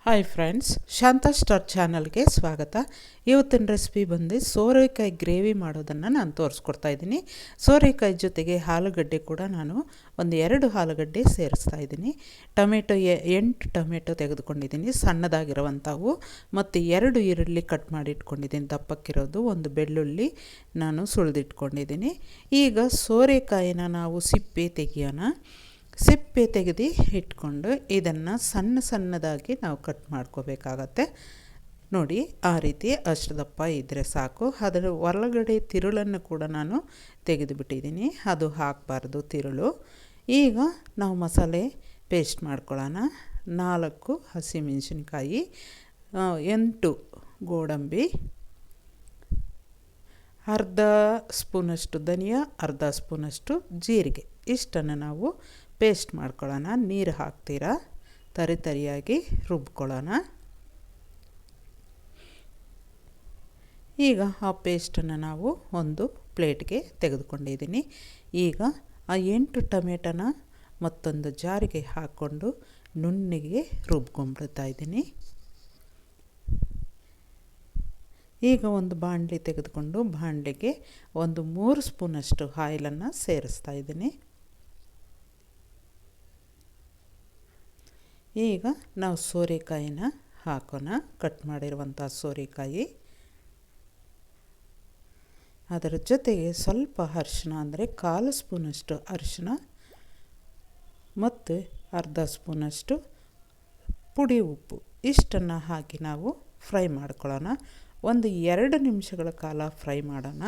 Hi friends, Shanta star ಚಾನಲ್ಗೆ ಸ್ವಾಗತ. ಇವತ್ತಿನ ರೆಸಿಪಿ ಬಂದು ಸೋರೆಕಾಯಿ ಗ್ರೇವಿ ಮಾಡೋದನ್ನು ನಾನು ತೋರಿಸ್ಕೊಡ್ತಾ ಇದ್ದೀನಿ. ಸೋರೆಕಾಯಿ ಜೊತೆಗೆ ಆಲೂಗಡ್ಡೆ ಕೂಡ ನಾನು ಒಂದು 2 ಆಲೂಗಡ್ಡೆ ಸೇರಿಸ್ತಾ ಇದ್ದೀನಿ. ಟೊಮೆಟೊ 8 ಟೊಮೆಟೊ ತೆಗೆದುಕೊಂಡಿದ್ದೀನಿ ಸಣ್ಣದಾಗಿರುವಂಥವು, ಮತ್ತು 2 ಈರುಳ್ಳಿ ಕಟ್ ಮಾಡಿ ಇಟ್ಕೊಂಡಿದ್ದೀನಿ ದಪ್ಪಕ್ಕಿರೋದು, ಒಂದು ಬೆಳ್ಳುಳ್ಳಿ ನಾನು ಸುಳಿದಿಟ್ಕೊಂಡಿದ್ದೀನಿ. ಈಗ ಸೋರೆಕಾಯಿನ ನಾವು ಸಿಪ್ಪೆ ತೆಗಿಯೋಣ. ಸಿಪ್ಪೆ ತೆಗೆದು ಇಟ್ಕೊಂಡು ಇದನ್ನು ಸಣ್ಣದಾಗಿ ನಾವು ಕಟ್ ಮಾಡ್ಕೋಬೇಕಾಗತ್ತೆ. ನೋಡಿ, ಆ ರೀತಿ ಅಷ್ಟು ದಪ್ಪ ಇದ್ದರೆ ಸಾಕು. ಅದರ ಒಳಗಡೆ ತಿರುಳನ್ನು ಕೂಡ ನಾನು ತೆಗೆದುಬಿಟ್ಟಿದ್ದೀನಿ, ಅದು ಹಾಕಬಾರ್ದು ತಿರುಳು. ಈಗ ನಾವು ಮಸಾಲೆ ಪೇಸ್ಟ್ ಮಾಡ್ಕೊಳ್ಳೋಣ. 4 ಹಸಿಮೆಣಸಿನ್ಕಾಯಿ, 8 ಗೋಡಂಬಿ, ಅರ್ಧ ಸ್ಪೂನಷ್ಟು ಧನಿಯಾ, ಅರ್ಧ ಸ್ಪೂನಷ್ಟು ಜೀರಿಗೆ, ಇಷ್ಟನ್ನು ನಾವು ಪೇಸ್ಟ್ ಮಾಡ್ಕೊಳ್ಳೋಣ. ನೀರು ಹಾಕ್ತೀರಾ ತರಿಯಾಗಿ ರುಬ್ಕೊಳ್ಳೋಣ. ಈಗ ಆ ಪೇಸ್ಟನ್ನು ನಾವು ಒಂದು ಪ್ಲೇಟ್ಗೆ ತೆಗೆದುಕೊಂಡಿದ್ದೀನಿ. ಈಗ ಆ 8 ಟೊಮೆಟೊನ ಮತ್ತೊಂದು ಜಾರಿಗೆ ಹಾಕ್ಕೊಂಡು ನುಣ್ಣಗೆ ರುಬ್ಕೊಂಡ್ಬಿಡ್ತಾ ಇದ್ದೀನಿ. ಈಗ ಒಂದು ಬಾಣಲಿ ತೆಗೆದುಕೊಂಡು ಬಾಣಲಿಗೆ ಒಂದು 3 ಸ್ಪೂನಷ್ಟು ಆಯಿಲನ್ನು ಸೇರಿಸ್ತಾ ಇದ್ದೀನಿ. ಈಗ ನಾವು ಸೋರೆಕಾಯಿನ ಹಾಕೋಣ. ಕಟ್ ಮಾಡಿರುವಂಥ ಸೋರೆಕಾಯಿ, ಅದರ ಜೊತೆಗೆ ಸ್ವಲ್ಪ ಅರಿಶಿನ, ಅಂದರೆ 1/4 ಸ್ಪೂನಷ್ಟು ಅರಿಶಿನ ಮತ್ತು ಅರ್ಧ ಸ್ಪೂನಷ್ಟು ಪುಡಿ ಉಪ್ಪು, ಇಷ್ಟನ್ನು ಹಾಕಿ ನಾವು ಫ್ರೈ ಮಾಡ್ಕೊಳ್ಳೋಣ. ಒಂದು 2 ನಿಮಿಷಗಳ ಕಾಲ ಫ್ರೈ ಮಾಡೋಣ.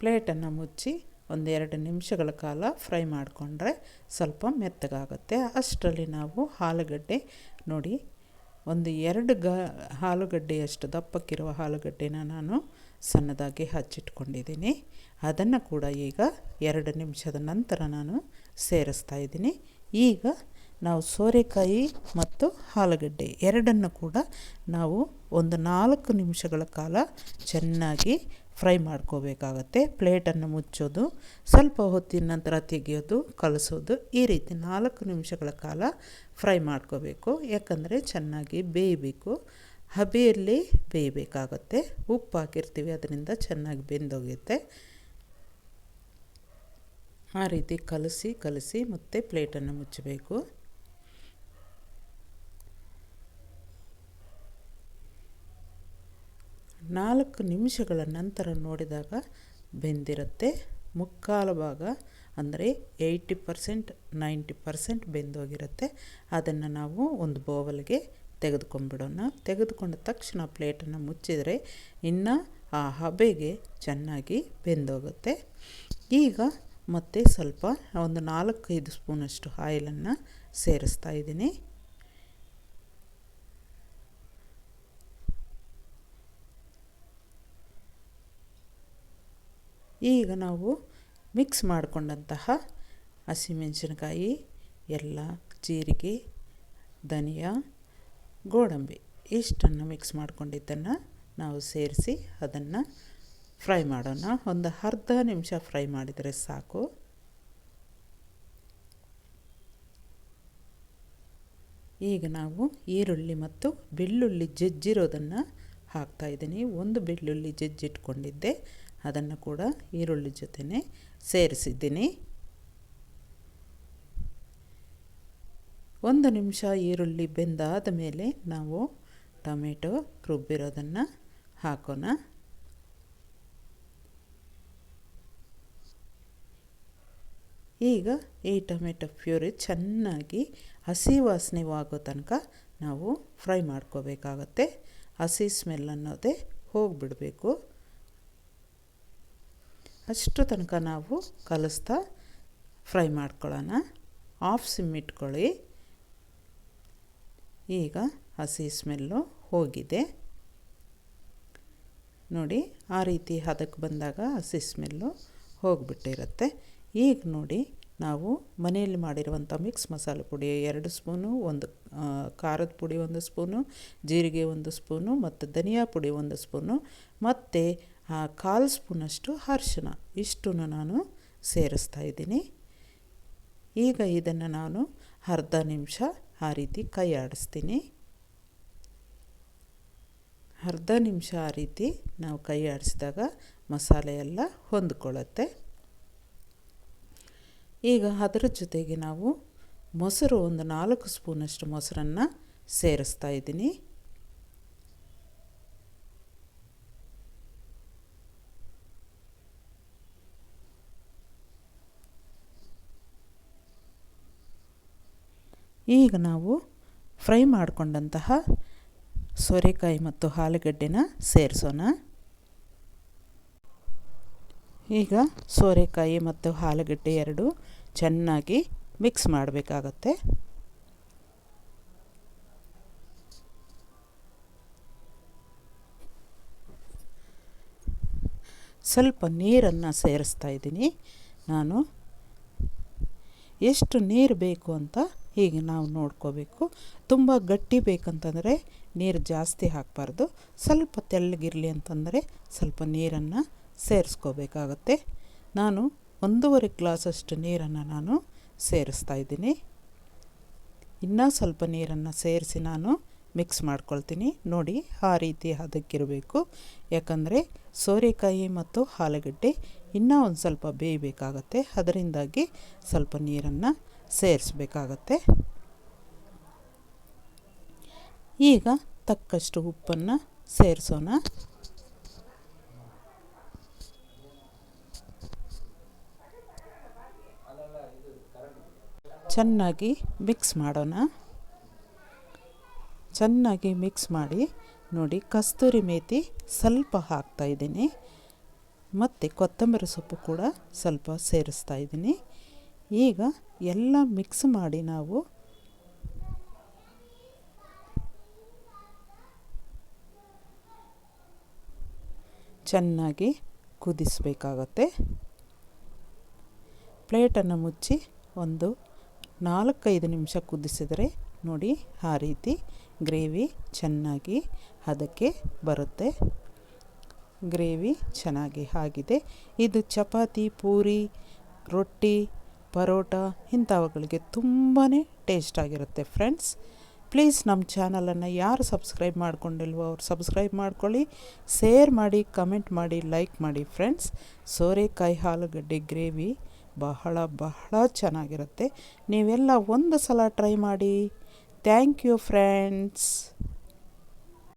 ಪ್ಲೇಟನ್ನು ಮುಚ್ಚಿ ಒಂದು 2 ನಿಮಿಷಗಳ ಕಾಲ ಫ್ರೈ ಮಾಡಿಕೊಂಡ್ರೆ ಸ್ವಲ್ಪ ಮೆತ್ತಗಾಗುತ್ತೆ. ಅಷ್ಟರಲ್ಲಿ ನಾವು ಆಲೂಗಡ್ಡೆ ನೋಡಿ, ಒಂದು 2 ಆಲೂಗಡ್ಡೆಯಷ್ಟು ದಪ್ಪಕ್ಕಿರುವ ಆಲೂಗಡ್ಡೆನ ನಾನು ಸಣ್ಣದಾಗಿ ಹಚ್ಚಿಟ್ಕೊಂಡಿದ್ದೀನಿ. ಅದನ್ನು ಕೂಡ ಈಗ 2 ನಿಮಿಷದ ನಂತರ ನಾನು ಸೇರಿಸ್ತಾ ಇದ್ದೀನಿ. ಈಗ ನಾವು ಸೋರೆಕಾಯಿ ಮತ್ತು ಆಲೂಗಡ್ಡೆ ಎರಡನ್ನು ಕೂಡ ನಾವು ಒಂದು 4 ನಿಮಿಷಗಳ ಕಾಲ ಚೆನ್ನಾಗಿ ಫ್ರೈ ಮಾಡ್ಕೋಬೇಕಾಗತ್ತೆ. ಪ್ಲೇಟನ್ನು ಮುಚ್ಚೋದು, ಸ್ವಲ್ಪ ಹೊತ್ತಿನ ನಂತರ ತೆಗೆಯೋದು, ಕಲಸೋದು, ಈ ರೀತಿ 4 ನಿಮಿಷಗಳ ಕಾಲ ಫ್ರೈ ಮಾಡ್ಕೋಬೇಕು. ಯಾಕಂದರೆ ಚೆನ್ನಾಗಿ ಬೇಯಬೇಕು, ಹಬೆಯಲ್ಲಿ ಬೇಯಬೇಕಾಗತ್ತೆ. ಉಪ್ಪು ಹಾಕಿರ್ತೀವಿ, ಅದರಿಂದ ಚೆನ್ನಾಗಿ ಬೆಂದೋಗುತ್ತೆ. ಆ ರೀತಿ ಕಲಸಿ ಮತ್ತೆ ಪ್ಲೇಟನ್ನು ಮುಚ್ಚಬೇಕು. ನಾಲ್ಕು ನಿಮಿಷಗಳ ನಂತರ ನೋಡಿದಾಗ ಬೆಂದಿರುತ್ತೆ. ಮುಕ್ಕಾಲು ಭಾಗ, ಅಂದರೆ 80% 90% ಬೆಂದೋಗಿರುತ್ತೆ. ಅದನ್ನು ನಾವು ಒಂದು ಬೌಲ್ಗೆ ತೆಗೆದುಕೊಂಡ್ಬಿಡೋಣ. ತೆಗೆದುಕೊಂಡ ತಕ್ಷಣ ಪ್ಲೇಟನ್ನು ಮುಚ್ಚಿದರೆ ಇನ್ನು ಆ ಹಬೆಗೆ ಚೆನ್ನಾಗಿ ಬೆಂದೋಗುತ್ತೆ. ಈಗ ಮತ್ತೆ ಸ್ವಲ್ಪ ಒಂದು 4-5 ಸ್ಪೂನಷ್ಟು ಆಯಿಲನ್ನು ಸೇರಿಸ್ತಾ ಇದ್ದೀನಿ. ಈಗ ನಾವು ಮಿಕ್ಸ್ ಮಾಡಿಕೊಂಡಂತಹ ಹಸಿಮೆಣಸಿನಕಾಯಿ ಎಲ್ಲ, ಜೀರಿಗೆ, ಧನಿಯಾ, ಗೋಡಂಬಿ, ಇಷ್ಟನ್ನು ಮಿಕ್ಸ್ ಮಾಡ್ಕೊಂಡಿದ್ದನ್ನು ನಾವು ಸೇರಿಸಿ ಅದನ್ನು ಫ್ರೈ ಮಾಡೋಣ. ಒಂದು ಅರ್ಧ ನಿಮಿಷ ಫ್ರೈ ಮಾಡಿದರೆ ಸಾಕು. ಈಗ ನಾವು ಈರುಳ್ಳಿ ಮತ್ತು ಬೆಳ್ಳುಳ್ಳಿ ಜಜ್ಜಿರೋದನ್ನು ಹಾಕ್ತಾಯಿದ್ದೀನಿ. ಒಂದು ಬೆಳ್ಳುಳ್ಳಿ ಜಜ್ಜಿಟ್ಕೊಂಡಿದ್ದೆ, ಅದನ್ನು ಕೂಡ ಈರುಳ್ಳಿ ಜೊತೆನೇ ಸೇರಿಸಿದ್ದೀನಿ. 1 ನಿಮಿಷ ಈರುಳ್ಳಿ ಬೆಂದಾದ ಮೇಲೆ ನಾವು ಟೊಮೆಟೊ ರುಬ್ಬಿರೋದನ್ನು ಹಾಕೋಣ. ಈಗ ಈ ಟೊಮೆಟೊ ಪ್ಯೂರಿ ಚೆನ್ನಾಗಿ ಹಸಿ ವಾಸನೆವಾಗೋ ತನಕ ನಾವು ಫ್ರೈ ಮಾಡ್ಕೋಬೇಕಾಗತ್ತೆ. ಹಸಿ ಸ್ಮೆಲ್ ಅನ್ನೋದೇ ಹೋಗಿಬಿಡಬೇಕು. ಅಷ್ಟು ತನಕ ನಾವು ಕಲಿಸ್ತಾ ಫ್ರೈ ಮಾಡ್ಕೊಳ್ಳೋಣ. ಆಫ್ ಸಿಮ್ ಇಟ್ಕೊಳ್ಳಿ. ಈಗ ಹಸಿ ಸ್ಮೆಲ್ಲು ಹೋಗಿದೆ ನೋಡಿ. ಆ ರೀತಿ ಹದಕ್ಕೆ ಬಂದಾಗ ಹಸಿ ಸ್ಮೆಲ್ಲು ಹೋಗಿಬಿಟ್ಟಿರುತ್ತೆ. ಈಗ ನೋಡಿ, ನಾವು ಮನೆಯಲ್ಲಿ ಮಾಡಿರುವಂಥ ಮಿಕ್ಸ್ ಮಸಾಲೆ ಪುಡಿ 2 ಸ್ಪೂನು, ಒಂದು ಖಾರದ ಪುಡಿ 1 ಸ್ಪೂನು, ಜೀರಿಗೆ 1 ಸ್ಪೂನು, ಮತ್ತು ಧನಿಯಾ ಪುಡಿ 1 ಸ್ಪೂನು, ಮತ್ತು 1/4 ಸ್ಪೂನಷ್ಟು ಅರಿಶಿನ ಇಷ್ಟನ್ನು ನಾನು ಸೇರಿಸ್ತಾ ಇದ್ದೀನಿ. ಈಗ ಇದನ್ನು ನಾನು ಅರ್ಧ ನಿಮಿಷ ಆ ರೀತಿ ಕೈ ಆಡಿಸ್ತೀನಿ. ಅರ್ಧ ನಿಮಿಷ ಆ ರೀತಿ ನಾವು ಕೈ ಆಡಿಸಿದಾಗ ಮಸಾಲೆ ಎಲ್ಲ ಹೊಂದ್ಕೊಳ್ಳುತ್ತೆ. ಈಗ ಅದರ ಜೊತೆಗೆ ನಾವು ಮೊಸರು ಒಂದು 4 ಸ್ಪೂನಷ್ಟು ಮೊಸರನ್ನು ಸೇರಿಸ್ತಾ ಇದ್ದೀನಿ. ಈಗ ನಾವು ಫ್ರೈ ಮಾಡಿಕೊಂಡಂತಹ ಸೋರೆಕಾಯಿ ಮತ್ತು ಆಲೂಗಡ್ಡೆನ ಸೇರಿಸೋಣ. ಈಗ ಸೋರೆಕಾಯಿ ಮತ್ತು ಆಲೂಗಡ್ಡೆ ಎರಡು ಚೆನ್ನಾಗಿ ಮಿಕ್ಸ್ ಮಾಡಬೇಕಾಗತ್ತೆ. ಸ್ವಲ್ಪ ನೀರನ್ನು ಸೇರಿಸ್ತಾ ಇದ್ದೀನಿ. ನಾನು ಎಷ್ಟು ನೀರು ಬೇಕು ಅಂತ ಹೀಗೆ ನಾವು ನೋಡ್ಕೋಬೇಕು. ತುಂಬ ಗಟ್ಟಿ ಬೇಕಂತಂದರೆ ನೀರು ಜಾಸ್ತಿ ಹಾಕಬಾರ್ದು. ಸ್ವಲ್ಪ ತೆಳ್ಳಗಿರಲಿ ಅಂತಂದರೆ ಸ್ವಲ್ಪ ನೀರನ್ನು ಸೇರಿಸ್ಕೋಬೇಕಾಗತ್ತೆ. ನಾನು 1.5 ಗ್ಲಾಸಷ್ಟು ನೀರನ್ನು ನಾನು ಸೇರಿಸ್ತಾ ಇದ್ದೀನಿ. ಇನ್ನೂ ಸ್ವಲ್ಪ ನೀರನ್ನು ಸೇರಿಸಿ ನಾನು ಮಿಕ್ಸ್ ಮಾಡ್ಕೊಳ್ತೀನಿ. ನೋಡಿ ಆ ರೀತಿ ಹದಕ್ಕಿರಬೇಕು. ಯಾಕಂದರೆ ಸೋರೆಕಾಯಿ ಮತ್ತು ಆಲೂಗಡ್ಡೆ ಇನ್ನೂ ಒಂದು ಸ್ವಲ್ಪ ಬೇಯಬೇಕಾಗತ್ತೆ. ಅದರಿಂದಾಗಿ ಸ್ವಲ್ಪ ನೀರನ್ನು ಸೇರಿಸಬೇಕಾಗತ್ತೆ. ಈಗ ತಕ್ಕಷ್ಟು ಉಪ್ಪನ್ನು ಸೇರಿಸೋಣ. ಚೆನ್ನಾಗಿ ಮಿಕ್ಸ್ ಮಾಡೋಣ. ಚೆನ್ನಾಗಿ ಮಿಕ್ಸ್ ಮಾಡಿ ನೋಡಿ, ಕಸ್ತೂರಿ ಮೇಥಿ ಸ್ವಲ್ಪ ಹಾಕ್ತಾಯಿದ್ದೀನಿ ಮತ್ತು ಕೊತ್ತಂಬರಿ ಸೊಪ್ಪು ಕೂಡ ಸ್ವಲ್ಪ ಸೇರಿಸ್ತಾ ಇದ್ದೀನಿ. ಈಗ ಎಲ್ಲ ಮಿಕ್ಸ್ ಮಾಡಿ ನಾವು ಚೆನ್ನಾಗಿ ಕುದಿಸಬೇಕಾಗತ್ತೆ. ಪ್ಲೇಟನ್ನು ಮುಚ್ಚಿ ಒಂದು 4-5 ನಿಮಿಷ ಕುದಿಸಿದರೆ ನೋಡಿ ಆ ರೀತಿ ಗ್ರೇವಿ ಚೆನ್ನಾಗಿ ಅದಕ್ಕೆ ಬರುತ್ತೆ. ಗ್ರೇವಿ ಚೆನ್ನಾಗಿ ಆಗಿದೆ. ಇದು ಚಪಾತಿ, ಪೂರಿ, ರೊಟ್ಟಿ, ಪರೋಟ ಇಂಥವುಗಳಿಗೆ ತುಂಬಾ ಟೇಸ್ಟಾಗಿರುತ್ತೆ ಫ್ರೆಂಡ್ಸ್. ಪ್ಲೀಸ್ ನಮ್ಮ ಚಾನಲನ್ನು ಯಾರು ಸಬ್ಸ್ಕ್ರೈಬ್ ಮಾಡ್ಕೊಂಡಿಲ್ವೋ ಅವ್ರು ಸಬ್ಸ್ಕ್ರೈಬ್ ಮಾಡ್ಕೊಳ್ಳಿ, ಶೇರ್ ಮಾಡಿ, ಕಮೆಂಟ್ ಮಾಡಿ, ಲೈಕ್ ಮಾಡಿ ಫ್ರೆಂಡ್ಸ್. ಸೋರೆಕಾಯಿ ಆಲೂಗಡ್ಡೆ ಗ್ರೇವಿ ಬಹಳ ಚೆನ್ನಾಗಿರುತ್ತೆ. ನೀವೆಲ್ಲ ಒಂದು ಸಲ ಟ್ರೈ ಮಾಡಿ. Thank you friends.